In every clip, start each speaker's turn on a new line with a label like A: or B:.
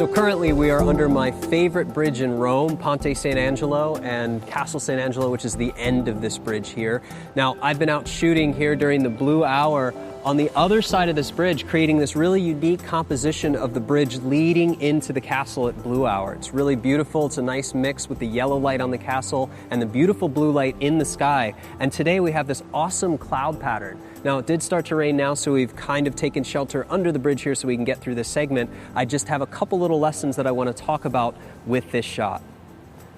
A: So currently we are under my favorite bridge in Rome, Ponte St. Angelo and Castle St. Angelo, which is the end of this bridge here. Now, I've been out shooting here during the blue hour on the other side of this bridge, creating this really unique composition of the bridge leading into the castle at blue hour. It's really beautiful. It's a nice mix with the yellow light on the castle and the beautiful blue light in the sky. And today we have this awesome cloud pattern. Now, it did start to rain now, so we've kind of taken shelter under the bridge here so we can get through this segment. I just have a couple little lessons that I want to talk about with this shot.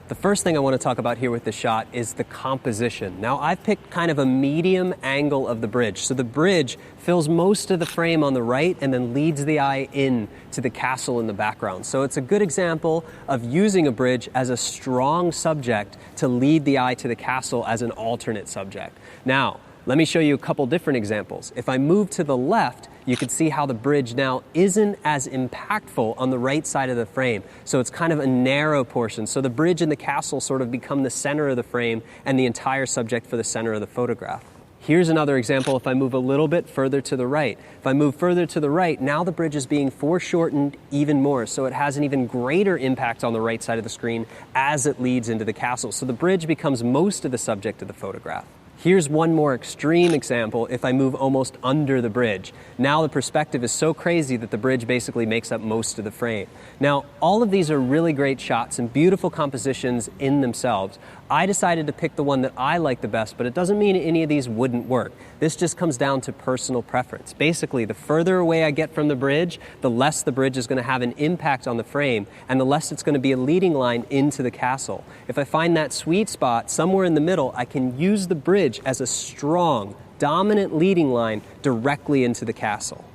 A: The first thing I want to talk about here with this shot is the composition. Now, I've picked kind of a medium angle of the bridge. So the bridge fills most of the frame on the right and then leads the eye in to the castle in the background. So it's a good example of using a bridge as a strong subject to lead the eye to the castle as an alternate subject. Now, let me show you a couple different examples. If I move to the left, you can see how the bridge now isn't as impactful on the right side of the frame. So it's kind of a narrow portion. So the bridge and the castle sort of become the center of the frame and the entire subject for the center of the photograph. Here's another example if I move a little bit further to the right. If I move further to the right, now the bridge is being foreshortened even more, so it has an even greater impact on the right side of the screen as it leads into the castle. So the bridge becomes most of the subject of the photograph. Here's one more extreme example if I move almost under the bridge. Now the perspective is so crazy that the bridge basically makes up most of the frame. Now, all of these are really great shots and beautiful compositions in themselves. I decided to pick the one that I like the best, but it doesn't mean any of these wouldn't work. This just comes down to personal preference. Basically, the further away I get from the bridge, the less the bridge is going to have an impact on the frame, and the less it's going to be a leading line into the castle. If I find that sweet spot somewhere in the middle, I can use the bridge as a strong, dominant leading line directly into the castle.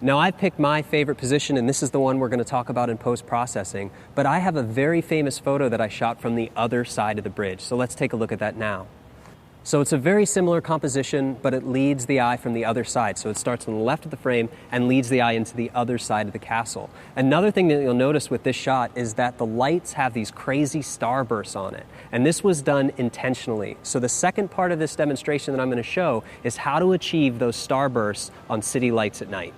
A: Now, I've picked my favorite position, and this is the one we're going to talk about in post-processing, but I have a very famous photo that I shot from the other side of the bridge, so let's take a look at that now. So it's a very similar composition, but it leads the eye from the other side. So it starts on the left of the frame and leads the eye into the other side of the castle. Another thing that you'll notice with this shot is that the lights have these crazy starbursts on it. And this was done intentionally. So the second part of this demonstration that I'm going to show is how to achieve those starbursts on city lights at night.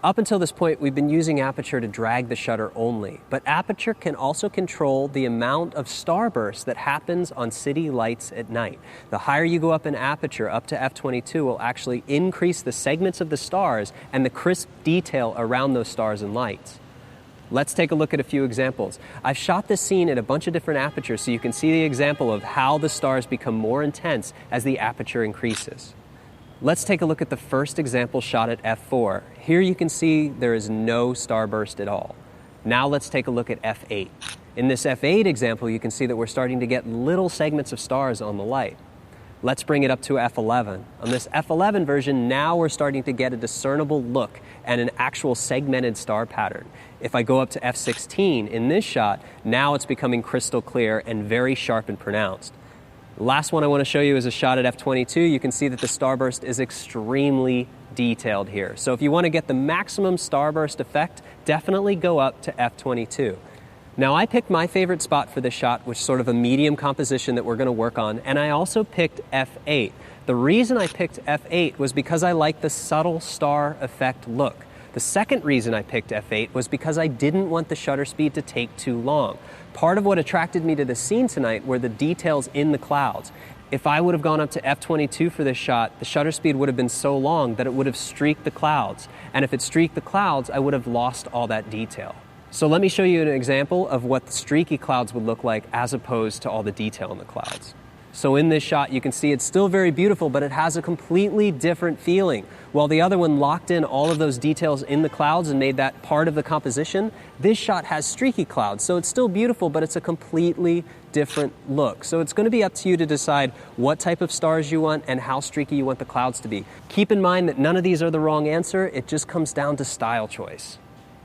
A: Up until this point, we've been using aperture to drag the shutter only, but aperture can also control the amount of starburst that happens on city lights at night. The higher you go up in aperture, up to f/22, will actually increase the segments of the stars and the crisp detail around those stars and lights. Let's take a look at a few examples. I've shot this scene at a bunch of different apertures so you can see the example of how the stars become more intense as the aperture increases. Let's take a look at the first example shot at f4. Here you can see there is no starburst at all. Now let's take a look at f8. In this f8 example, you can see that we're starting to get little segments of stars on the light. Let's bring it up to f11. On this f11 version, now we're starting to get a discernible look and an actual segmented star pattern. If I go up to f16 in this shot, now it's becoming crystal clear and very sharp and pronounced. The last one I want to show you is a shot at f22. You can see that the starburst is extremely detailed here. So if you want to get the maximum starburst effect, definitely go up to f22. Now, I picked my favorite spot for this shot, which is sort of a medium composition that we're going to work on, and I also picked f8. The reason I picked f8 was because I like the subtle star effect look. The second reason I picked f8 was because I didn't want the shutter speed to take too long. Part of what attracted me to the scene tonight were the details in the clouds. If I would have gone up to f22 for this shot, the shutter speed would have been so long that it would have streaked the clouds. And if it streaked the clouds, I would have lost all that detail. So let me show you an example of what the streaky clouds would look like as opposed to all the detail in the clouds. So in this shot, you can see it's still very beautiful, but it has a completely different feeling. While the other one locked in all of those details in the clouds and made that part of the composition, this shot has streaky clouds. So it's still beautiful, but it's a completely different look. So it's going to be up to you to decide what type of stars you want and how streaky you want the clouds to be. Keep in mind that none of these are the wrong answer. It just comes down to style choice.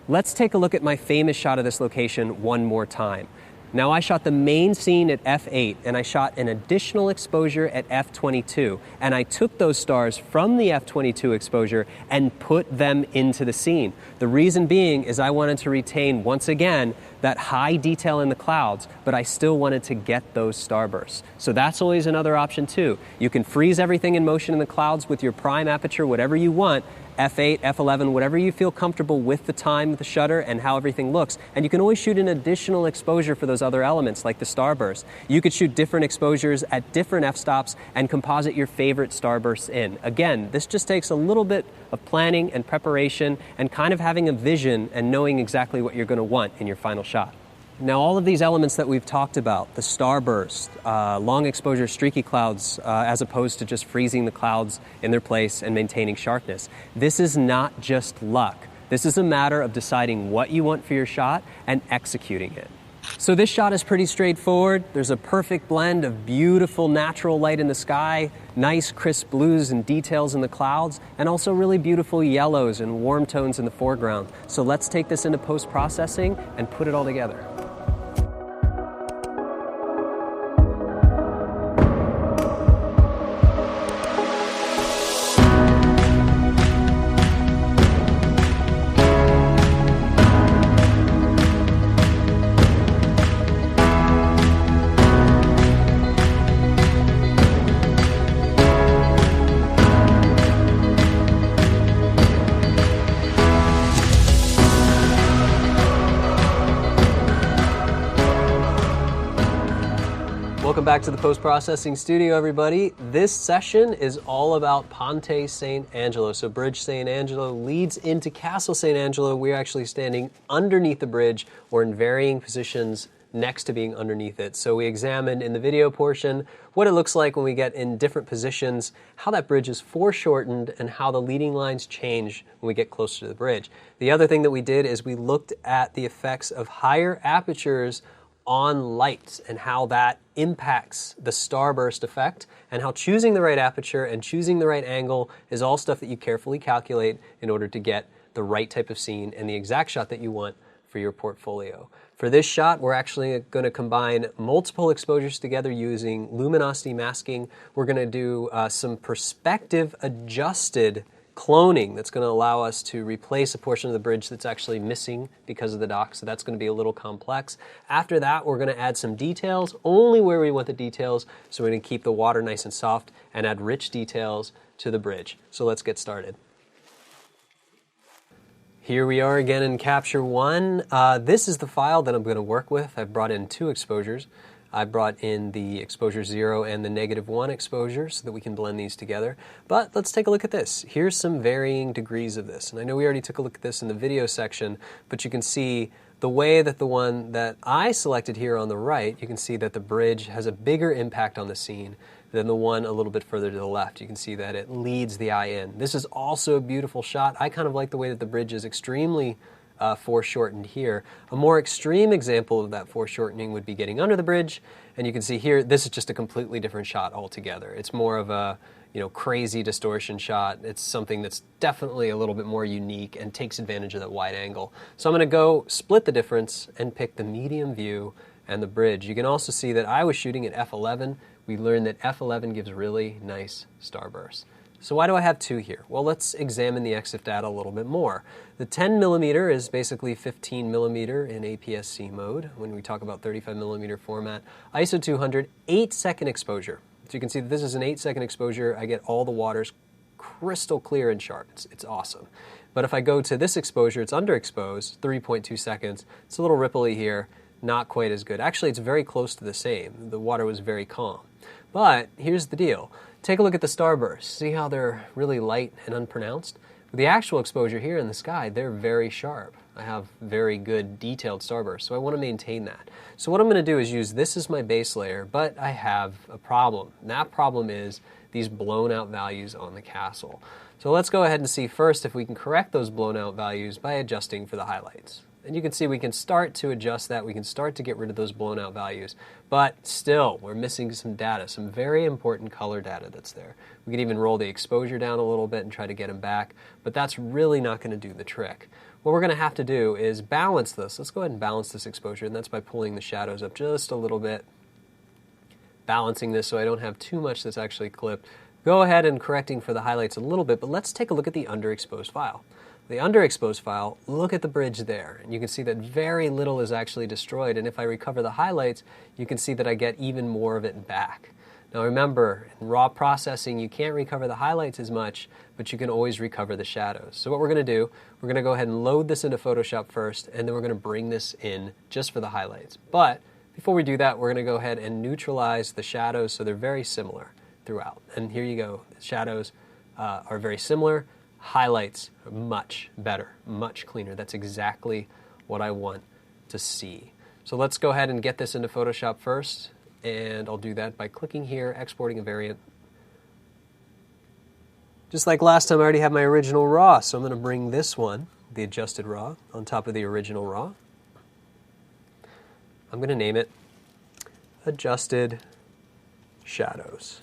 A: Let's take a look at my famous shot of this location one more time. Now, I shot the main scene at f8, and I shot an additional exposure at f22, and I took those stars from the f22 exposure and put them into the scene. The reason being is I wanted to retain, once again, that high detail in the clouds, but I still wanted to get those starbursts. So that's always another option too. You can freeze everything in motion in the clouds with your prime aperture, whatever you want, f8, f11, whatever you feel comfortable with the time of the shutter and how everything looks. And you can always shoot an additional exposure for those other elements, like the starburst. You could shoot different exposures at different f-stops and composite your favorite starbursts in. Again, this just takes a little bit of planning and preparation and kind of having a vision and knowing exactly what you're going to want in your final shot. Now, all of these elements that we've talked about, the starburst, long exposure streaky clouds, as opposed to just freezing the clouds in their place and maintaining sharpness, this is not just luck. This is a matter of deciding what you want for your shot and executing it. So this shot is pretty straightforward. There's a perfect blend of beautiful natural light in the sky, nice crisp blues and details in the clouds, and also really beautiful yellows and warm tones in the foreground. So let's take this into post-processing and put it all together. Welcome back to the post-processing studio, everybody. This session is all about Ponte St. Angelo. So Bridge St. Angelo leads into Castle St. Angelo. We're actually standing underneath the bridge or in varying positions next to being underneath it. So we examined in the video portion what it looks like when we get in different positions, how that bridge is foreshortened, and how the leading lines change when we get closer to the bridge. The other thing that we did is we looked at the effects of higher apertures on light and how that impacts the starburst effect, and how choosing the right aperture and choosing the right angle is all stuff that you carefully calculate in order to get the right type of scene and the exact shot that you want for your portfolio. For this shot, we're actually going to combine multiple exposures together using luminosity masking. We're going to do some perspective adjusted cloning that's going to allow us to replace a portion of the bridge that's actually missing because of the dock, so that's going to be a little complex. After that, we're going to add some details, only where we want the details, so we're going to keep the water nice and soft and add rich details to the bridge. So let's get started. Here we are again in Capture One. This is the file that I'm going to work with. I've brought in two exposures. I brought in the exposure 0 and the -1 exposure so that we can blend these together. But let's take a look at this. Here's some varying degrees of this. And I know we already took a look at this in the video section, but you can see the way that the one that I selected here on the right, you can see that the bridge has a bigger impact on the scene than the one a little bit further to the left. You can see that it leads the eye in. This is also a beautiful shot. I kind of like the way that the bridge is extremely foreshortened here. A more extreme example of that foreshortening would be getting under the bridge, and you can see here this is just a completely different shot altogether. It's more of a crazy distortion shot. It's something that's definitely a little bit more unique and takes advantage of that wide angle. So I'm going to go split the difference and pick the medium view and the bridge. You can also see that I was shooting at f11. We learned that f11 gives really nice starbursts. So why do I have two here? Well, let's examine the EXIF data a little bit more. The 10 millimeter is basically 15 millimeter in APS-C mode when we talk about 35 millimeter format. ISO 200, 8-second exposure. So you can see that this is an 8-second exposure. I get all the waters crystal clear and sharp. It's awesome. But if I go to this exposure, it's underexposed, 3.2 seconds. It's a little ripply here, not quite as good. Actually, it's very close to the same. The water was very calm. But here's the deal. Take a look at the starbursts. See how they're really light and unpronounced? With the actual exposure here in the sky, they're very sharp. I have very good detailed starbursts, so I want to maintain that. So what I'm going to do is use this as my base layer, but I have a problem. And that problem is these blown out values on the castle. So let's go ahead and see first if we can correct those blown out values by adjusting for the highlights. And you can see we can start to adjust that. We can start to get rid of those blown out values. But still, we're missing some data, some very important color data that's there. We can even roll the exposure down a little bit and try to get them back. But that's really not going to do the trick. What we're going to have to do is balance this. Let's go ahead and balance this exposure. And that's by pulling the shadows up just a little bit. Balancing this so I don't have too much that's actually clipped. Go ahead and correcting for the highlights a little bit. But let's take a look at the underexposed file. The underexposed file, look at the bridge there, and you can see that very little is actually destroyed, and if I recover the highlights, you can see that I get even more of it back. Now remember, in raw processing, you can't recover the highlights as much, but you can always recover the shadows. So what we're going to do, we're going to go ahead and load this into Photoshop first, and then we're going to bring this in just for the highlights. But before we do that, we're going to go ahead and neutralize the shadows so they're very similar throughout. And here you go. The shadows are very similar. Highlights are much better, much cleaner. That's exactly what I want to see. So let's go ahead and get this into Photoshop first. And I'll do that by clicking here, exporting a variant. Just like last time, I already have my original RAW, so I'm going to bring this one, the adjusted RAW, on top of the original RAW. I'm going to name it Adjusted Shadows.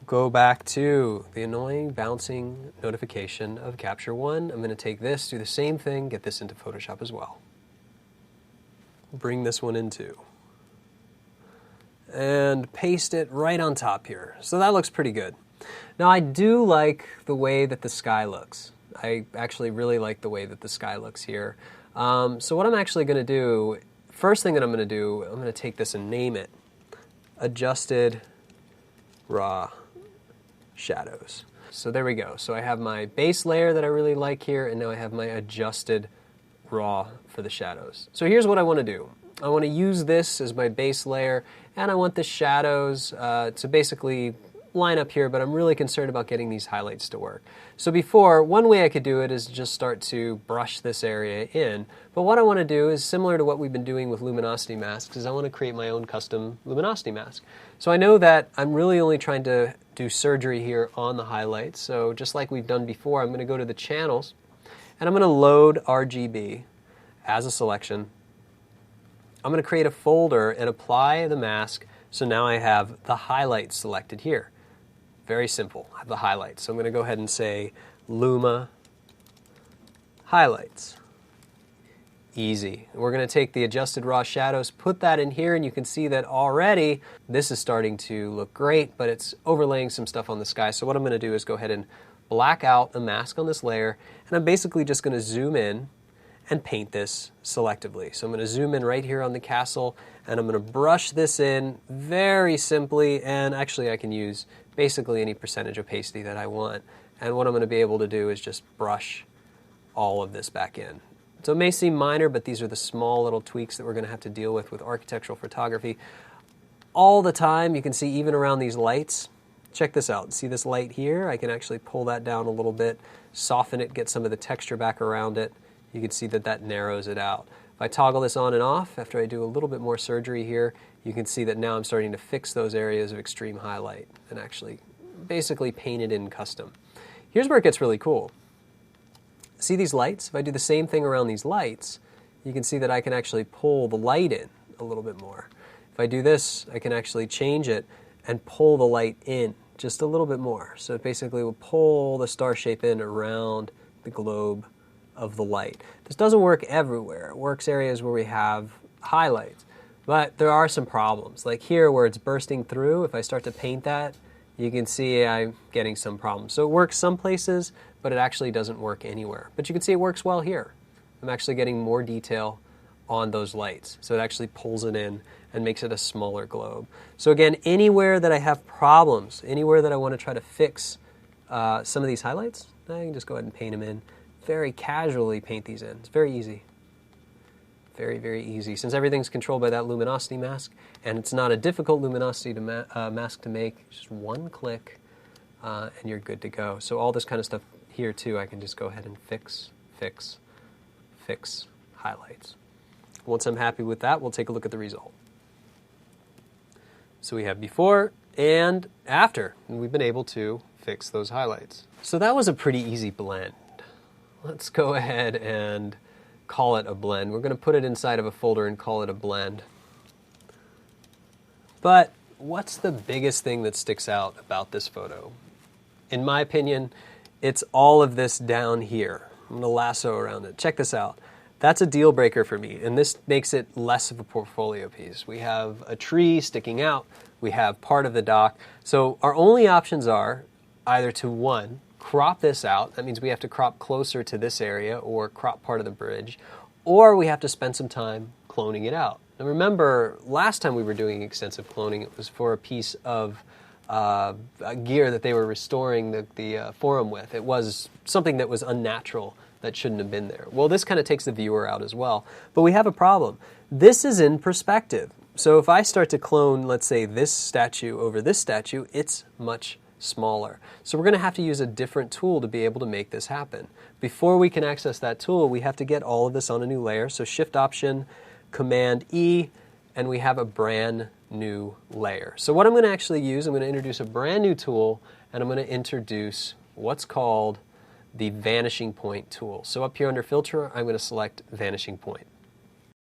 A: Go back to the annoying bouncing notification of Capture One. I'm going to take this, do the same thing, get this into Photoshop as well. Bring this one in too. And paste it right on top here. So that looks pretty good. Now I do like the way that the sky looks. I actually really like the way that the sky looks here. So what I'm actually going to do, first thing that I'm going to do, I'm going to take this and name it Adjusted Raw Shadows. So there we go. So I have my base layer that I really like here, and now I have my adjusted raw for the shadows. So here's what I want to do. I want to use this as my base layer, and I want the shadows to basically line up here, but I'm really concerned about getting these highlights to work. So before, one way I could do it is just start to brush this area in, but what I want to do is similar to what we've been doing with luminosity masks, is I want to create my own custom luminosity mask. So I know that I'm really only trying to do surgery here on the highlights, so just like we've done before, I'm going to go to the channels, and I'm going to load RGB as a selection. I'm going to create a folder and apply the mask, so now I have the highlights selected here. Very simple, I have the highlights. So I'm going to go ahead and say Luma Highlights. Easy. We're going to take the adjusted raw shadows, put that in here, and you can see that already this is starting to look great, but it's overlaying some stuff on the sky. So what I'm going to do is go ahead and black out a mask on this layer, and I'm basically just going to zoom in and paint this selectively. So I'm going to zoom in right here on the castle, and I'm going to brush this in very simply, and actually I can use basically any percentage opacity that I want. And what I'm going to be able to do is just brush all of this back in. So it may seem minor, but these are the small little tweaks that we're going to have to deal with architectural photography. All the time, you can see even around these lights. Check this out. See this light here? I can actually pull that down a little bit, soften it, get some of the texture back around it. You can see that that narrows it out. If I toggle this on and off, after I do a little bit more surgery here, you can see that now I'm starting to fix those areas of extreme highlight and actually basically paint it in custom. Here's where it gets really cool. See these lights? If I do the same thing around these lights, you can see that I can actually pull the light in a little bit more. If I do this, I can actually change it and pull the light in just a little bit more. So it basically will pull the star shape in around the globe of the light. This doesn't work everywhere. It works areas where we have highlights, but there are some problems. Like here where it's bursting through, if I start to paint that, you can see I'm getting some problems. So it works some places, but it actually doesn't work anywhere. But you can see it works well here. I'm actually getting more detail on those lights. So it actually pulls it in and makes it a smaller globe. So again, anywhere that I have problems, anywhere that I want to try to fix some of these highlights, I can just go ahead and paint them in. Very casually paint these in. It's very easy. Very, very easy. Since everything's controlled by that luminosity mask, and it's not a difficult luminosity mask to make, just one click, and you're good to go. So all this kind of stuff here too, I can just go ahead and fix highlights. Once I'm happy with that, we'll take a look at the result. So we have before and after, and we've been able to fix those highlights. So that was a pretty easy blend. Let's go ahead and call it a blend. We're going to put it inside of a folder and call it a blend. But what's the biggest thing that sticks out about this photo? In my opinion, it's all of this down here. I'm going to lasso around it. Check this out. That's a deal breaker for me, and this makes it less of a portfolio piece. We have a tree sticking out. We have part of the dock. So our only options are either to, one, crop this out. That means we have to crop closer to this area or crop part of the bridge, or we have to spend some time cloning it out. Now remember, last time we were doing extensive cloning, it was for a piece of gear that they were restoring the forum with. It was something that was unnatural that shouldn't have been there. Well, this kind of takes the viewer out as well. But we have a problem. This is in perspective. So if I start to clone, let's say, this statue over this statue, it's much smaller. So we're going to have to use a different tool to be able to make this happen. Before we can access that tool, we have to get all of this on a new layer. So Shift-Option, Command-E, and we have a brand new layer. So what I'm going to actually use, I'm going to introduce a brand new tool, and I'm going to introduce what's called the Vanishing Point tool. So up here under Filter, I'm going to select Vanishing Point.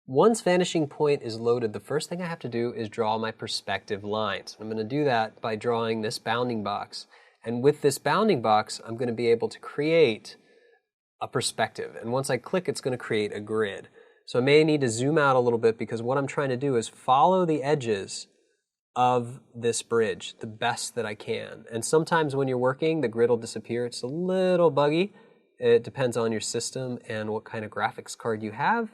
A: Once Vanishing Point is loaded, the first thing I have to do is draw my perspective lines. I'm going to do that by drawing this bounding box. And with this bounding box, I'm going to be able to create a perspective. And once I click, it's going to create a grid. So I may need to zoom out a little bit because what I'm trying to do is follow the edges of this bridge the best that I can. And sometimes when you're working, the grid will disappear. It's a little buggy. It depends on your system and what kind of graphics card you have.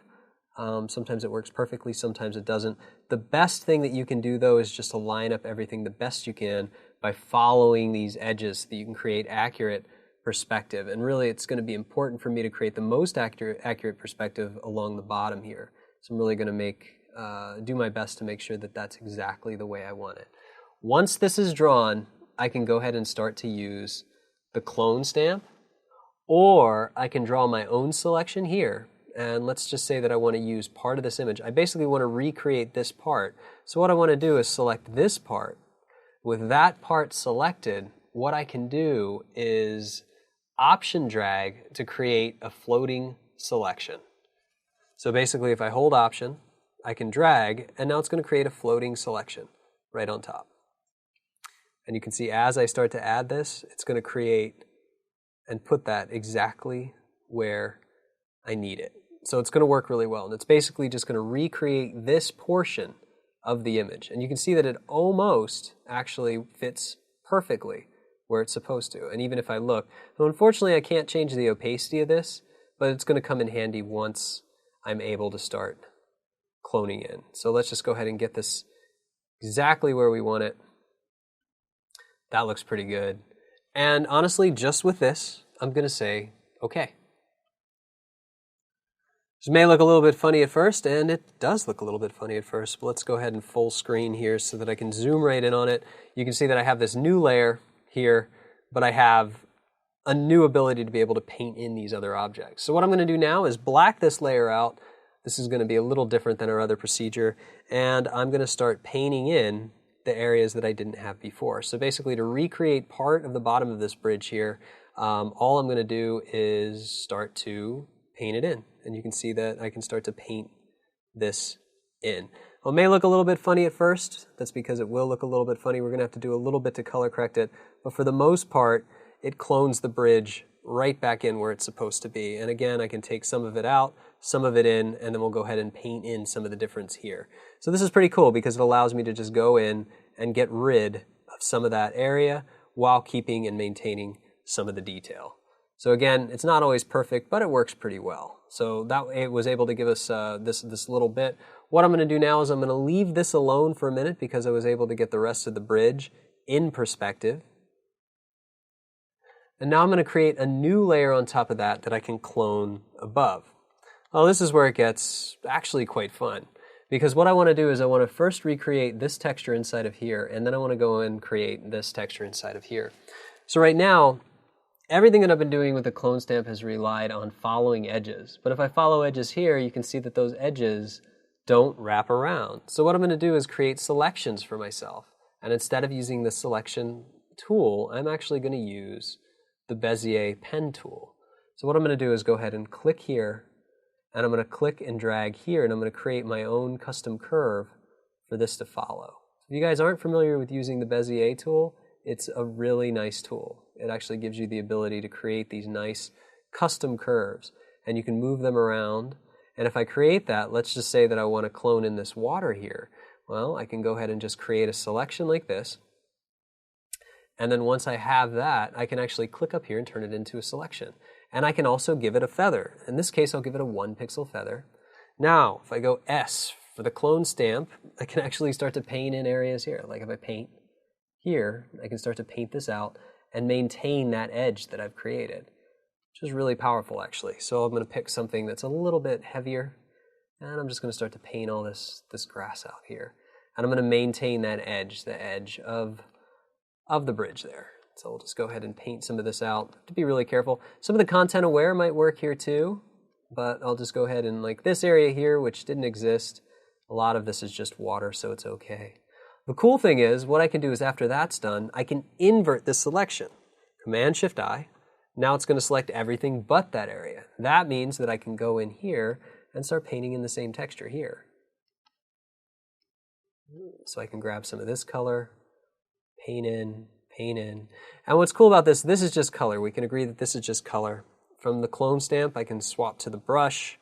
A: Sometimes it works perfectly, sometimes it doesn't. The best thing that you can do, though, is just to line up everything the best you can by following these edges so that you can create accurate perspective. And really, it's going to be important for me to create the most accurate perspective along the bottom here. So I'm really going to do my best to make sure that that's exactly the way I want it. Once this is drawn, I can go ahead and start to use the clone stamp, or I can draw my own selection here. And let's just say that I want to use part of this image. I basically want to recreate this part. So what I want to do is select this part. With that part selected, what I can do is Option drag to create a floating selection. So basically, if I hold Option, I can drag, and now it's going to create a floating selection right on top. And you can see as I start to add this, it's going to create and put that exactly where I need it. So it's going to work really well. And it's basically just going to recreate this portion of the image. And you can see that it almost actually fits perfectly where it's supposed to. And even if I look, now unfortunately I can't change the opacity of this, but it's going to come in handy once I'm able to start cloning in. So let's just go ahead and get this exactly where we want it. That looks pretty good. And honestly, just with this, I'm going to say, okay. This may look a little bit funny at first, and it does look a little bit funny at first, but let's go ahead and full screen here so that I can zoom right in on it. You can see that I have this new layer here, but I have a new ability to be able to paint in these other objects. So what I'm going to do now is black this layer out. This is going to be a little different than our other procedure, and I'm going to start painting in the areas that I didn't have before. So basically, to recreate part of the bottom of this bridge here, all I'm going to do is start to paint it in. And you can see that I can start to paint this in. Well, it may look a little bit funny at first. That's because it will look a little bit funny. We're going to have to do a little bit to color correct it. But for the most part, it clones the bridge right back in where it's supposed to be. And again, I can take some of it out, some of it in, and then we'll go ahead and paint in some of the difference here. So this is pretty cool because it allows me to just go in and get rid of some of that area while keeping and maintaining some of the detail. So again, it's not always perfect, but it works pretty well. So that it was able to give us this little bit. What I'm going to do now is I'm going to leave this alone for a minute because I was able to get the rest of the bridge in perspective. And now I'm going to create a new layer on top of that I can clone above. Well, this is where it gets actually quite fun. Because what I want to do is I want to first recreate this texture inside of here, and then I want to go and create this texture inside of here. So right now, everything that I've been doing with the clone stamp has relied on following edges. But if I follow edges here, you can see that those edges don't wrap around. So what I'm going to do is create selections for myself. And instead of using the selection tool, I'm actually going to use the Bezier pen tool. So what I'm going to do is go ahead and click here, and I'm going to click and drag here, and I'm going to create my own custom curve for this to follow. If you guys aren't familiar with using the Bezier tool, it's a really nice tool. It actually gives you the ability to create these nice custom curves, and you can move them around. And if I create that, let's just say that I want to clone in this water here. Well, I can go ahead and just create a selection like this. And then once I have that, I can actually click up here and turn it into a selection. And I can also give it a feather. In this case, I'll give it a 1 pixel feather. Now, if I go S for the clone stamp, I can actually start to paint in areas here. Like if I paint here, I can start to paint this out and maintain that edge that I've created, which is really powerful actually. So I'm going to pick something that's a little bit heavier, and I'm just going to start to paint all this grass out here. And I'm going to maintain that edge, the edge of the bridge there. So we'll just go ahead and paint some of this out. To be really careful. Some of the content aware might work here too, but I'll just go ahead and, like this area here, which didn't exist, a lot of this is just water, so it's okay. The cool thing is, what I can do is after that's done, I can invert this selection. Command-Shift-I. Now it's going to select everything but that area. That means that I can go in here and start painting in the same texture here. So I can grab some of this color, paint in. And what's cool about this is just color. We can agree that this is just color. From the clone stamp, I can swap to the brush.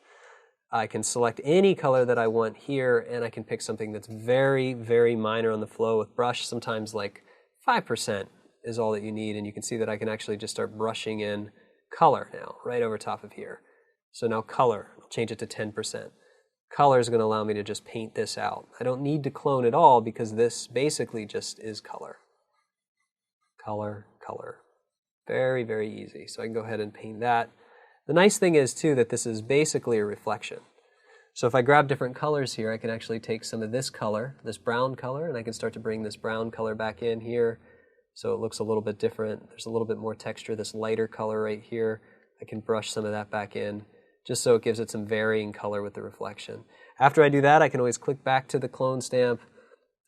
A: I can select any color that I want here, and I can pick something that's very, very minor on the flow with brush. Sometimes like 5% is all that you need, and you can see that I can actually just start brushing in color now, right over top of here. So now color, I'll change it to 10%. Color is going to allow me to just paint this out. I don't need to clone it all because this basically just is color. Color, color. Very, very easy. So I can go ahead and paint that. The nice thing is too that this is basically a reflection. So if I grab different colors here, I can actually take some of this color, this brown color, and I can start to bring this brown color back in here so it looks a little bit different. There's a little bit more texture. This lighter color right here, I can brush some of that back in just so it gives it some varying color with the reflection. After I do that, I can always click back to the clone stamp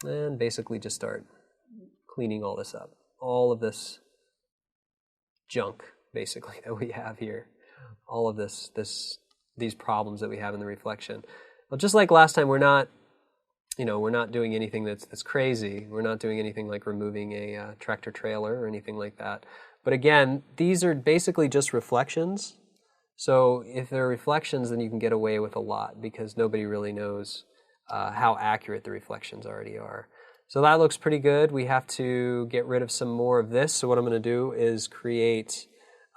A: and basically just start cleaning all this up. All of this junk, basically, that we have here. All of these problems that we have in the reflection. Well, just like last time, we're not doing anything that's crazy. We're not doing anything like removing a tractor trailer or anything like that. But again, these are basically just reflections. So if they're reflections, then you can get away with a lot because nobody really knows how accurate the reflections already are. So that looks pretty good. We have to get rid of some more of this. So what I'm going to do is create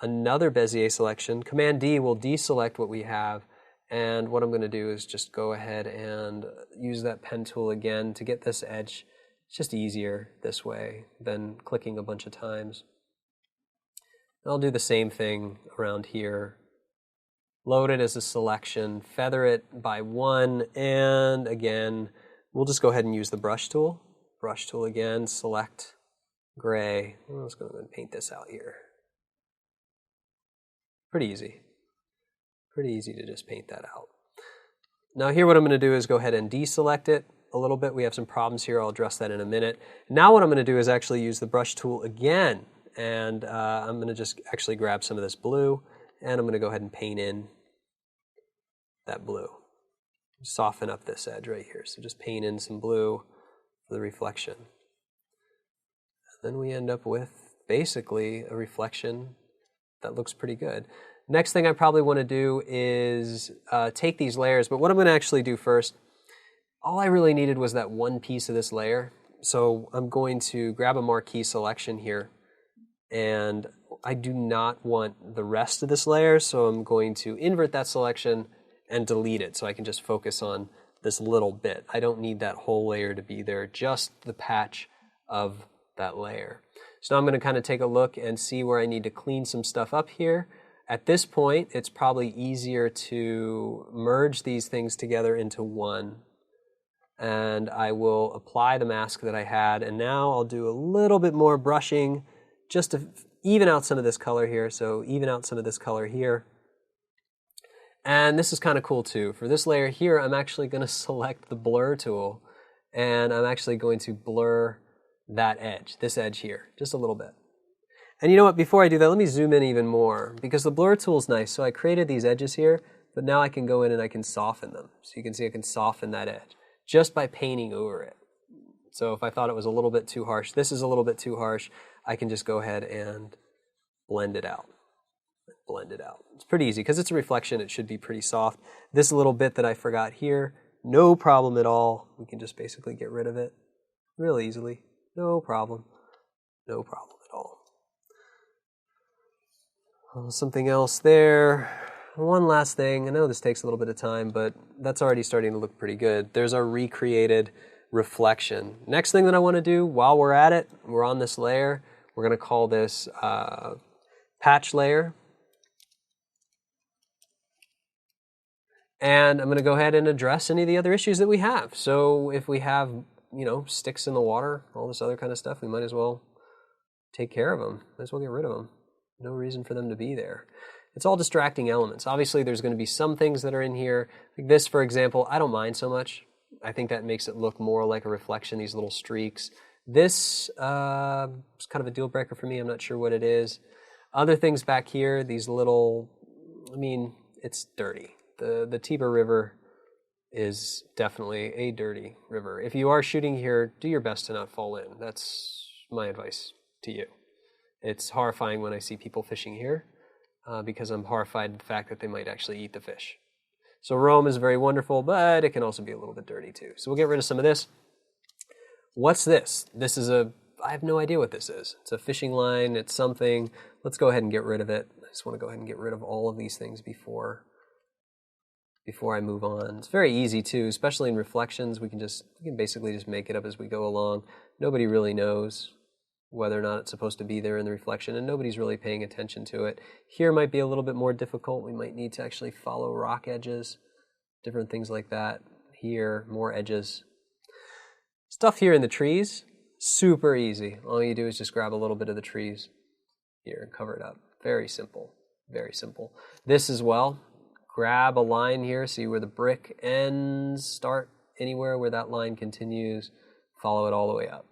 A: another Bezier selection. Command-D will deselect what we have. And what I'm going to do is just go ahead and use that pen tool again to get this edge. It's just easier this way than clicking a bunch of times. And I'll do the same thing around here. Load it as a selection, feather it by 1, and again, we'll just go ahead and use the brush tool. Brush tool again, select gray. I'm just going to paint this out here. Pretty easy. Pretty easy to just paint that out. Now here what I'm going to do is go ahead and deselect it a little bit. We have some problems here. I'll address that in a minute. Now what I'm going to do is actually use the brush tool again. And I'm going to just actually grab some of this blue, and I'm going to go ahead and paint in that blue. Soften up this edge right here. So just paint in some blue for the reflection. And then we end up with basically a reflection that looks pretty good. Next thing I probably want to do is take these layers, but what I'm going to actually do first, all I really needed was that one piece of this layer. So I'm going to grab a marquee selection here, and I do not want the rest of this layer, so I'm going to invert that selection and delete it so I can just focus on this little bit. I don't need that whole layer to be there, just the patch of that layer. So now I'm going to kind of take a look and see where I need to clean some stuff up here. At this point, it's probably easier to merge these things together into one. And I will apply the mask that I had, and now I'll do a little bit more brushing just to even out some of this color here. So even out some of this color here. And this is kind of cool too. For this layer here, I'm actually going to select the blur tool, and I'm actually going to blur that edge, this edge here, just a little bit. And you know what, before I do that, let me zoom in even more, because the blur tool is nice. So I created these edges here, but now I can go in and I can soften them. So you can see I can soften that edge just by painting over it. So if I thought it was a little bit too harsh, this is a little bit too harsh, I can just go ahead and blend it out. Blend it out. It's pretty easy because it's a reflection. It should be pretty soft. This little bit that I forgot here, no problem at all. We can just basically get rid of it real easily. No problem. No problem at all. Something else there. one last thing. I know this takes a little bit of time, but that's already starting to look pretty good. There's our recreated reflection. Next thing that I want to do while we're at it, we're on this layer, we're going to call this patch layer. And I'm going to go ahead and address any of the other issues that we have. So if we have, sticks in the water, all this other kind of stuff, we might as well take care of them. Might as well get rid of them. No reason for them to be there. It's all distracting elements. Obviously, there's going to be some things that are in here. Like this, for example, I don't mind so much. I think that makes it look more like a reflection, these little streaks. This is kind of a deal breaker for me. I'm not sure what it is. Other things back here, these little, it's dirty. The Tiber River is definitely a dirty river. If you are shooting here, do your best to not fall in. That's my advice to you. It's horrifying when I see people fishing here because I'm horrified at the fact that they might actually eat the fish. So Rome is very wonderful, but it can also be a little bit dirty too. So we'll get rid of some of this. What's this? I have no idea what this is. It's a fishing line, it's something. Let's go ahead and get rid of it. I just want to go ahead and get rid of all of these things before I move on. It's very easy too, especially in reflections. We can basically just make it up as we go along. Nobody really knows whether or not it's supposed to be there in the reflection, and nobody's really paying attention to it. Here might be a little bit more difficult. We might need to actually follow rock edges, different things like that. Here, more edges. Stuff here in the trees, super easy. All you do is just grab a little bit of the trees here and cover it up. Very simple, very simple. This as well. Grab a line here, see where the brick ends, start anywhere where that line continues, follow it all the way up.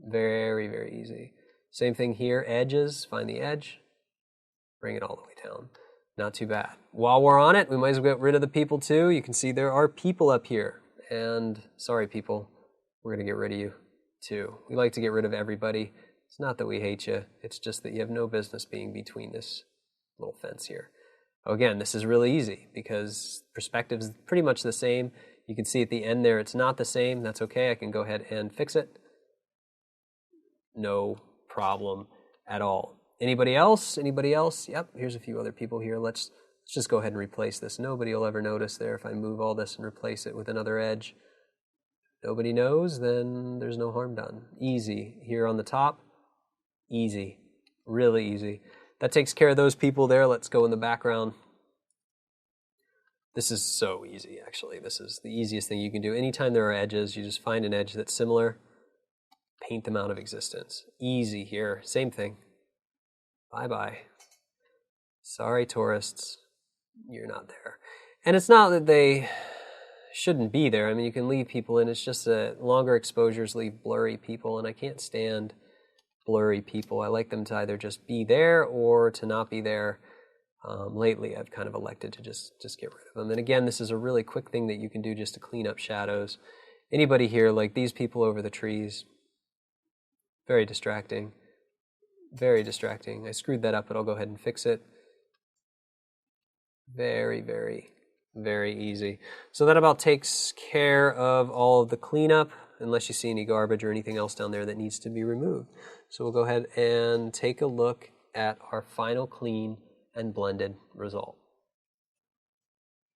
A: Very, very easy. Same thing here, edges, find the edge, bring it all the way down. Not too bad. While we're on it, we might as well get rid of the people too. You can see there are people up here. And sorry people, we're going to get rid of you too. We like to get rid of everybody. It's not that we hate you, it's just that you have no business being between this little fence here. Again, this is really easy because perspective is pretty much the same. You can see at the end there it's not the same. That's okay. I can go ahead and fix it. No problem at all. Anybody else? Anybody else? Yep, here's a few other people here. Let's just go ahead and replace this. Nobody will ever notice there if I move all this and replace it with another edge. Nobody knows, then there's no harm done. Easy. Here on the top, easy. Really easy. That takes care of those people there. Let's go in the background. This is so easy, actually. This is the easiest thing you can do. Anytime there are edges, you just find an edge that's similar, paint them out of existence. Easy here. Same thing. Bye-bye. Sorry, tourists. You're not there. And it's not that they shouldn't be there. I mean, you can leave people in. It's just that longer exposures leave blurry people, and I can't stand blurry people. I like them to either just be there or to not be there. Lately, I've kind of elected to just get rid of them. And again, this is a really quick thing that you can do just to clean up shadows. Anybody here, like these people over the trees, very distracting. Very distracting. I screwed that up, but I'll go ahead and fix it. Very, very, very easy. So that about takes care of all of the cleanup, unless you see any garbage or anything else down there that needs to be removed. So we'll go ahead and take a look at our final clean and blended result.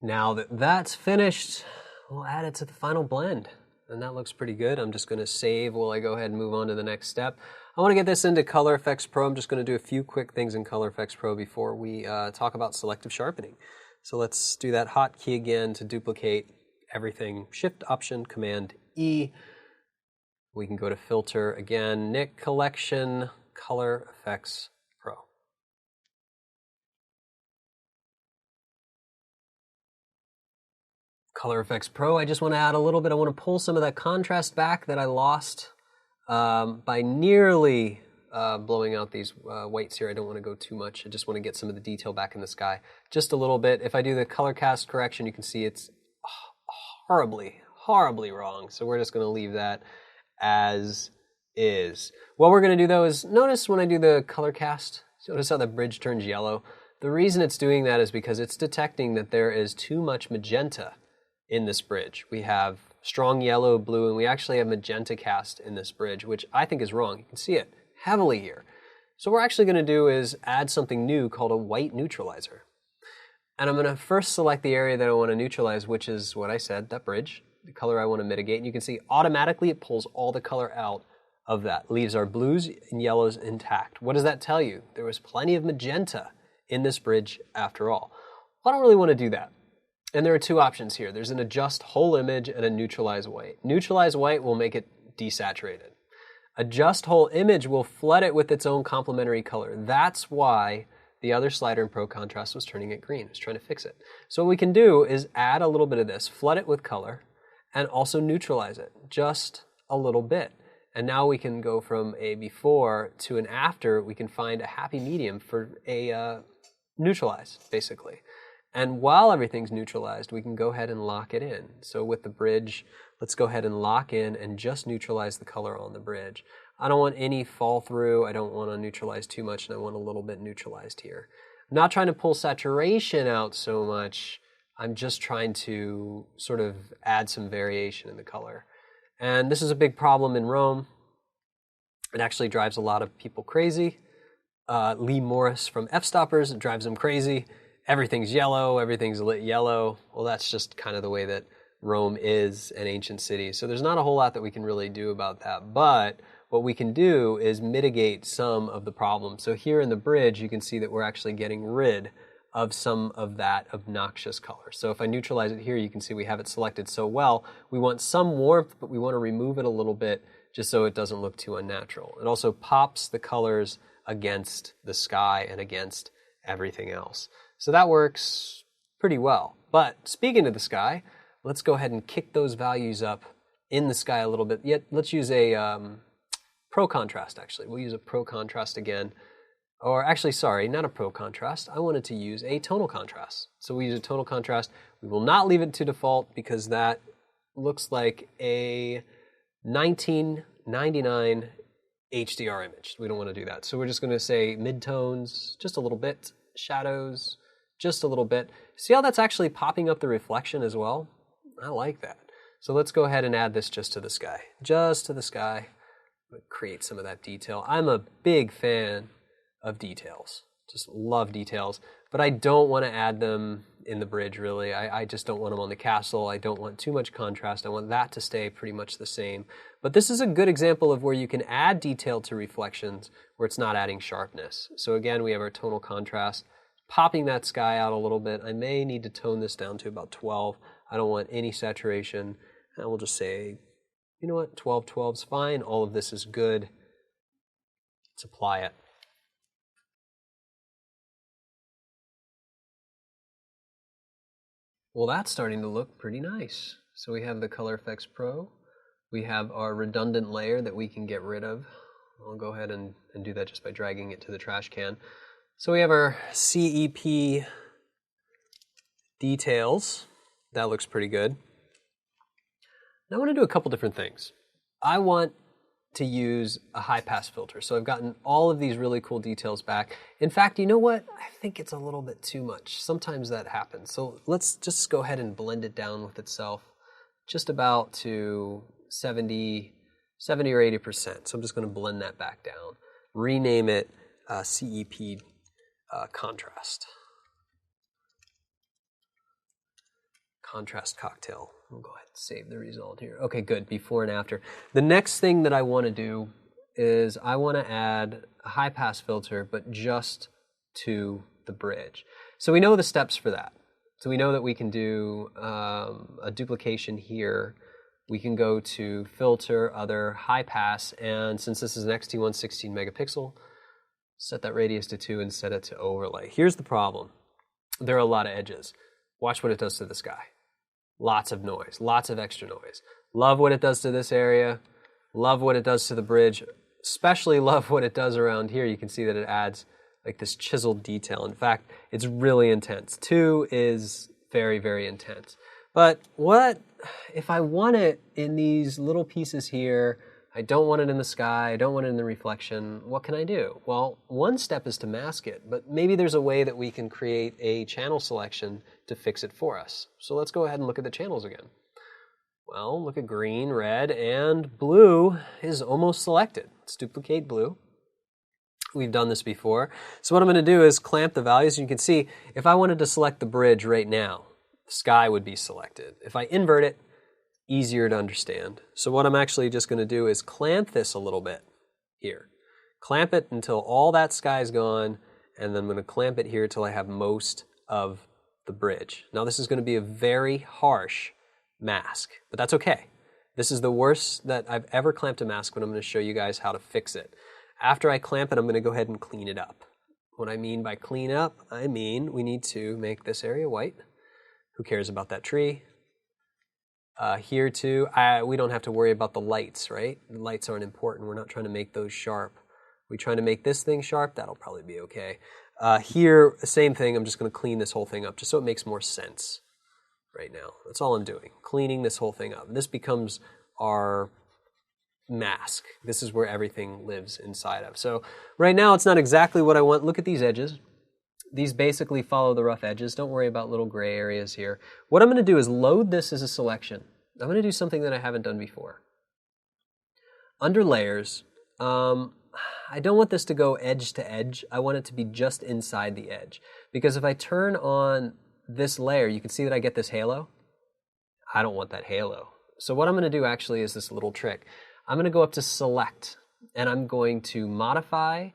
A: Now that that's finished, we'll add it to the final blend. And that looks pretty good. I'm just going to save while I go ahead and move on to the next step. I want to get this into Color Effects Pro. I'm just going to do a few quick things in Color Effects Pro before we talk about selective sharpening. So let's do that hotkey again to duplicate everything. Shift, Option, Command, E. We can go to Filter again, Nik Collection, Color Effects Pro. Color Effects Pro, I just want to add a little bit. I want to pull some of that contrast back that I lost by nearly blowing out these whites here. I don't want to go too much. I just want to get some of the detail back in the sky. Just a little bit. If I do the color cast correction, you can see it's horribly, horribly wrong. So we're just going to leave that as is. What we're going to do though is notice when I do the color cast, notice how the bridge turns yellow. The reason it's doing that is because it's detecting that there is too much magenta in this bridge. We have strong yellow, blue, and we actually have magenta cast in this bridge, which I think is wrong. You can see it heavily here. So what we're actually going to do is add something new called a white neutralizer. And I'm going to first select the area that I want to neutralize, which is what I said, that bridge, the color I want to mitigate. And you can see automatically it pulls all the color out of that, leaves our blues and yellows intact. What does that tell you? There was plenty of magenta in this bridge after all. Well, I don't really want to do that. And there are two options here. There's an adjust whole image and a neutralize white. Neutralize white will make it desaturated. Adjust whole image will flood it with its own complementary color. That's why the other slider in Pro Contrast was turning it green. It was trying to fix it. So what we can do is add a little bit of this, flood it with color, and also neutralize it just a little bit. And now we can go from a before to an after. We can find a happy medium for a neutralize, basically. And while everything's neutralized, we can go ahead and lock it in. So with the bridge, let's go ahead and lock in and just neutralize the color on the bridge. I don't want any fall through. I don't want to neutralize too much, and I want a little bit neutralized here. I'm not trying to pull saturation out so much. I'm just trying to sort of add some variation in the color. And this is a big problem in Rome. It actually drives a lot of people crazy. Lee Morris from F-Stoppers, it drives him crazy. Everything's yellow, everything's lit yellow. Well, that's just kind of the way that Rome is an ancient city. So there's not a whole lot that we can really do about that. But what we can do is mitigate some of the problems. So here in the bridge, you can see that we're actually getting rid of some of that obnoxious color. So if I neutralize it here, you can see we have it selected so well. We want some warmth, but we want to remove it a little bit just so it doesn't look too unnatural. It also pops the colors against the sky and against everything else. So that works pretty well. But speaking of the sky, let's go ahead and kick those values up in the sky a little bit. Yet let's use a Pro Contrast, actually. We'll use a Pro Contrast again. Or actually, sorry, not a Pro Contrast. I wanted to use a Tonal Contrast. So we use a Tonal Contrast. We will not leave it to default because that looks like a 1999 HDR image. We don't want to do that. So we're just going to say midtones, just a little bit, shadows, just a little bit. See how that's actually popping up the reflection as well? I like that. So let's go ahead and add this just to the sky. Just to the sky. Create some of that detail. I'm a big fan of details. Just love details. But I don't want to add them in the bridge, really. I just don't want them on the castle. I don't want too much contrast. I want that to stay pretty much the same. But this is a good example of where you can add detail to reflections where it's not adding sharpness. So again, we have our tonal contrast, popping that sky out a little bit. I may need to tone this down to about 12. I don't want any saturation. And we'll just say, you know what, 12, 12 is fine. All of this is good. Let's apply it. Well, that's starting to look pretty nice. So we have the Color Effects Pro. We have our redundant layer that we can get rid of. I'll go ahead and do that just by dragging it to the trash can. So we have our CEP details. That looks pretty good. Now I want to do a couple different things. I want to use a high-pass filter. So I've gotten all of these really cool details back. In fact, you know what? I think it's a little bit too much. Sometimes that happens. So let's just go ahead and blend it down with itself just about to 70 or 80%. So I'm just going to blend that back down. Rename it CEP Contrast. Contrast Cocktail. We'll go ahead and save the result here. Okay, good, before and after. The next thing that I want to do is I want to add a high-pass filter, but just to the bridge. So we know the steps for that. So we know that we can do a duplication here. We can go to Filter, Other, High Pass, and since this is an X-T1 16 megapixel, set that radius to 2 and set it to Overlay. Here's the problem. There are a lot of edges. Watch what it does to the sky. Lots of noise, lots of extra noise. Love what it does to this area. Love what it does to the bridge. Especially love what it does around here. You can see that it adds like this chiseled detail. In fact, it's really intense. 2 is very, very intense. But what if I want it in these little pieces here? I don't want it in the sky. I don't want it in the reflection. What can I do? Well, one step is to mask it, but maybe there's a way that we can create a channel selection to fix it for us. So let's go ahead and look at the channels again. Well, look at green, red, and blue is almost selected. Let's duplicate blue. We've done this before. So what I'm going to do is clamp the values. You can see if I wanted to select the bridge right now, the sky would be selected. If I invert it, easier to understand. So what I'm actually just going to do is clamp this a little bit here. Clamp it until all that sky is gone, and then I'm going to clamp it here till I have most of the bridge. Now this is going to be a very harsh mask, but that's okay. This is the worst that I've ever clamped a mask, but I'm going to show you guys how to fix it. After I clamp it, I'm going to go ahead and clean it up. What I mean by clean up, I mean we need to make this area white. Who cares about that tree? Here too, we don't have to worry about the lights, right? The lights aren't important. We're not trying to make those sharp. We're trying to make this thing sharp. That'll probably be okay. Here, same thing. I'm just going to clean this whole thing up just so it makes more sense right now. That's all I'm doing, cleaning this whole thing up. And this becomes our mask. This is where everything lives inside of. So right now it's not exactly what I want. Look at these edges. These basically follow the rough edges. Don't worry about little gray areas here. What I'm going to do is load this as a selection. I'm going to do something that I haven't done before. Under layers, I don't want this to go edge to edge. I want it to be just inside the edge. Because if I turn on this layer, you can see that I get this halo. I don't want that halo. So what I'm going to do actually is this little trick. I'm going to go up to select, and I'm going to modify,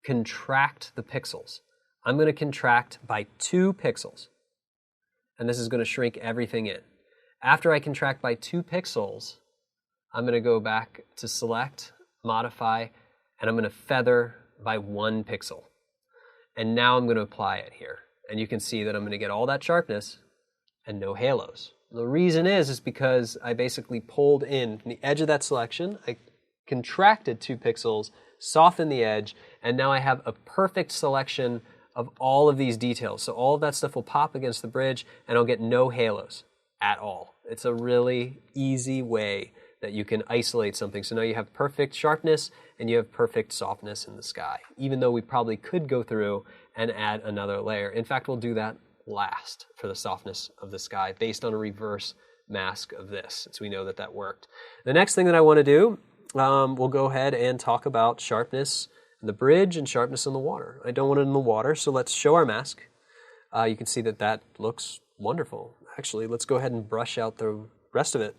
A: contract the pixels. I'm going to contract by 2 pixels. And this is going to shrink everything in. After I contract by 2 pixels, I'm going to go back to select, modify, and I'm going to feather by 1 pixel. And now I'm going to apply it here. And you can see that I'm going to get all that sharpness and no halos. The reason is because I basically pulled in from the edge of that selection, I contracted 2 pixels, softened the edge, and now I have a perfect selection of all of these details. So all of that stuff will pop against the bridge and I'll get no halos at all. It's a really easy way that you can isolate something. So now you have perfect sharpness and you have perfect softness in the sky, even though we probably could go through and add another layer. In fact, we'll do that last for the softness of the sky based on a reverse mask of this, so we know that that worked. The next thing that I want to do, we'll go ahead and talk about sharpness in the bridge and sharpness in the water. I don't want it in the water, so let's show our mask. You can see that that looks wonderful. Actually, let's go ahead and brush out the rest of it.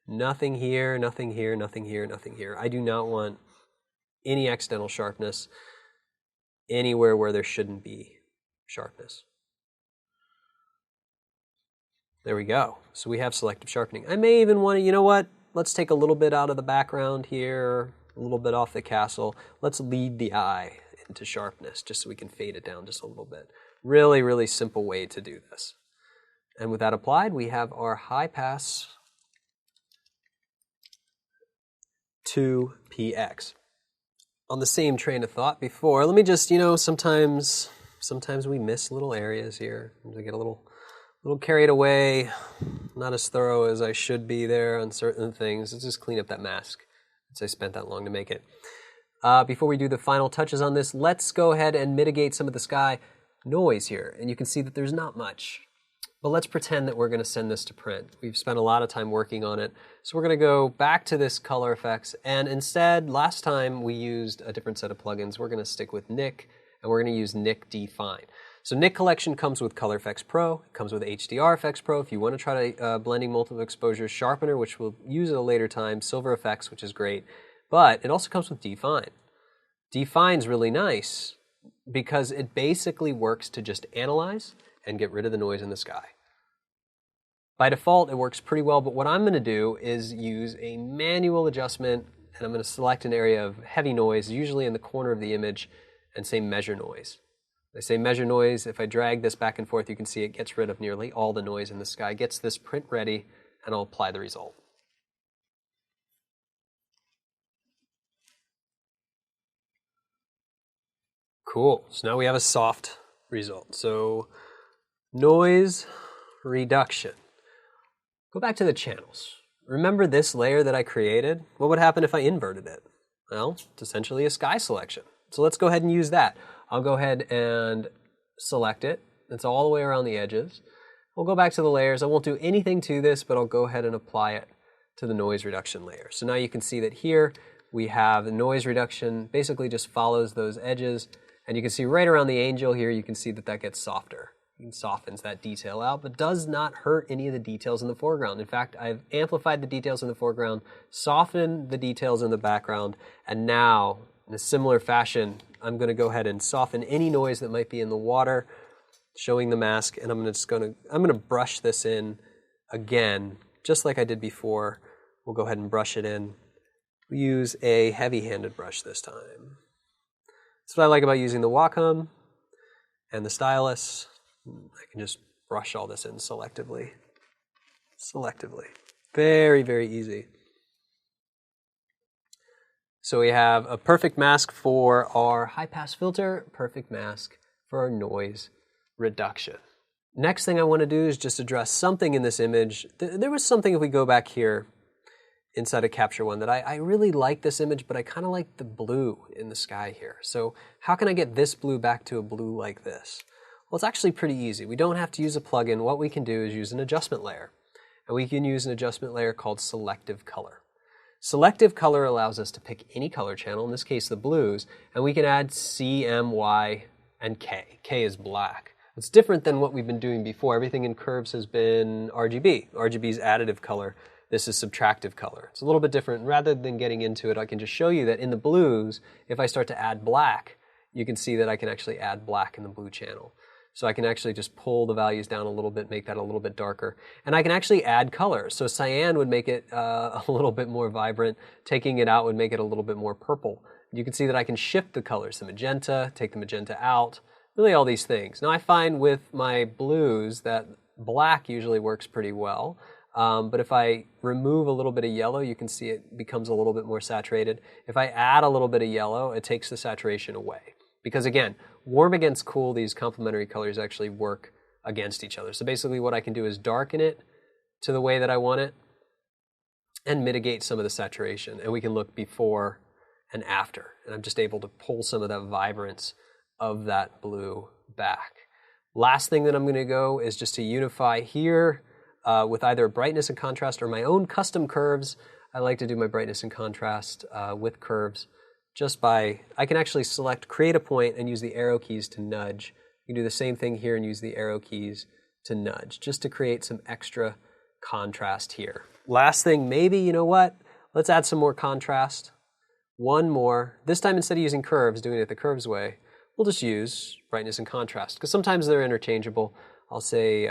A: Nothing here, nothing here, nothing here, nothing here. I do not want any accidental sharpness anywhere where there shouldn't be sharpness. There we go. So we have selective sharpening. I may even want to, you know what? Let's take a little bit out of the background here, a little bit off the castle. Let's lead the eye into sharpness just so we can fade it down just a little bit. Really, really simple way to do this. And with that applied, we have our high pass 2px. On the same train of thought before, let me just, sometimes we miss little areas here. We get a little carried away, not as thorough as I should be there on certain things. Let's just clean up that mask since I spent that long to make it. Before we do the final touches on this, let's go ahead and mitigate some of the sky noise here. And you can see that there's not much. But let's pretend that we're going to send this to print. We've spent a lot of time working on it. So we're going to go back to this color effects. And instead, last time we used a different set of plugins. We're going to stick with Nik, and we're going to use Nik Define. So Nik Collection comes with Color Effects Pro. It comes with HDR Effects Pro. If you want to try blending multiple exposures, Sharpener, which we'll use at a later time, Silver Effects, which is great. But it also comes with Define. Define's really nice because it basically works to just analyze and get rid of the noise in the sky. By default, it works pretty well, but what I'm going to do is use a manual adjustment, and I'm going to select an area of heavy noise, usually in the corner of the image, and say Measure Noise. I say Measure Noise. If I drag this back and forth, you can see it gets rid of nearly all the noise in the sky, gets this print ready, and I'll apply the result. Cool. So now we have a soft result. So noise reduction. Go back to the channels. Remember this layer that I created? What would happen if I inverted it? Well, it's essentially a sky selection. So let's go ahead and use that. I'll go ahead and select it. It's all the way around the edges. We'll go back to the layers. I won't do anything to this, but I'll go ahead and apply it to the noise reduction layer. So now you can see that here We have noise reduction, basically just follows those edges. And you can see right around the angel here, you can see that that gets softer. It softens that detail out, but does not hurt any of the details in the foreground. In fact, I've amplified the details in the foreground, softened the details in the background, and now, in a similar fashion, I'm going to go ahead and soften any noise that might be in the water, showing the mask, and I'm going to brush this in again, just like I did before. We'll go ahead and brush it in. We use a heavy-handed brush this time. That's what I like about using the Wacom and the stylus. I can just brush all this in selectively. Very, very easy. So we have a perfect mask for our high-pass filter, perfect mask for our noise reduction. Next thing I want to do is just address something in this image. There was something, if we go back here inside of Capture One, that I really like this image, but I kind of like the blue in the sky here. So how can I get this blue back to a blue like this? Well, it's actually pretty easy. We don't have to use a plugin. What we can do is use an adjustment layer. And we can use an adjustment layer called Selective Color. Selective Color allows us to pick any color channel, in this case the blues, and we can add C, M, Y, and K. K is black. It's different than what we've been doing before. Everything in curves has been RGB. RGB is additive color. This is subtractive color. It's a little bit different. Rather than getting into it, I can just show you that in the blues, if I start to add black, you can see that I can actually add black in the blue channel. So I can actually just pull the values down a little bit, make that a little bit darker. And I can actually add colors. So cyan would make it a little bit more vibrant. Taking it out would make it a little bit more purple. You can see that I can shift the colors. The magenta, take the magenta out, really all these things. Now I find with my blues that black usually works pretty well. But if I remove a little bit of yellow, you can see it becomes a little bit more saturated. If I add a little bit of yellow, it takes the saturation away. Because again, warm against cool, these complementary colors actually work against each other. So basically what I can do is darken it to the way that I want it and mitigate some of the saturation. And we can look before and after. And I'm just able to pull some of that vibrance of that blue back. Last thing that I'm going to go is just to unify here with either brightness and contrast or my own custom curves. I like to do my brightness and contrast with curves. Just by, I can actually select, create a point and use the arrow keys to nudge. You can do the same thing here and use the arrow keys to nudge, just to create some extra contrast here. Last thing, maybe, you know what? Let's add some more contrast. One more. This time instead of using curves, doing it the curves way, we'll just use brightness and contrast, because sometimes they're interchangeable. I'll say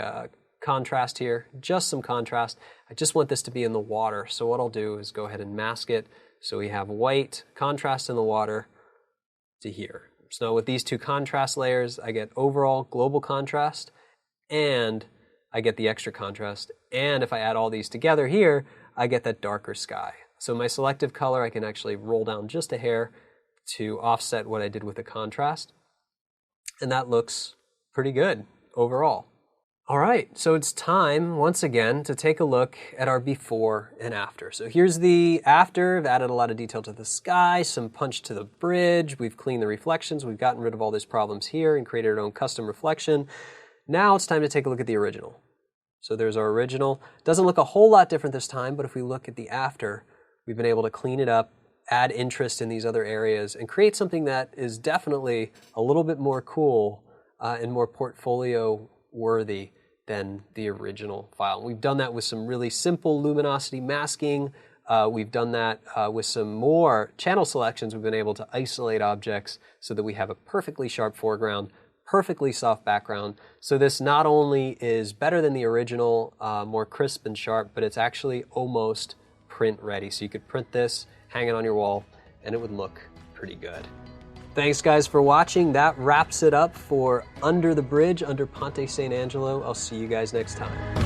A: contrast here, just some contrast. I just want this to be in the water, so what I'll do is go ahead and mask it. So we have white contrast in the water to here. So with these two contrast layers, I get overall global contrast and I get the extra contrast. And if I add all these together here, I get that darker sky. So my selective color, I can actually roll down just a hair to offset what I did with the contrast. And that looks pretty good overall. All right, so it's time, once again, to take a look at our before and after. So here's the after. I've added a lot of detail to the sky, some punch to the bridge. We've cleaned the reflections. We've gotten rid of all these problems here and created our own custom reflection. Now it's time to take a look at the original. So there's our original. Doesn't look a whole lot different this time, but if we look at the after, we've been able to clean it up, add interest in these other areas, and create something that is definitely a little bit more cool and more portfolio worthy than the original file. We've done that with some really simple luminosity masking. We've done that with some more channel selections. We've been able to isolate objects so that we have a perfectly sharp foreground, perfectly soft background. So this not only is better than the original, more crisp and sharp, but it's actually almost print ready. So you could print this, hang it on your wall, and it would look pretty good. Thanks guys for watching. That wraps it up for Under the Bridge, under Ponte Sant Angelo. I'll see you guys next time.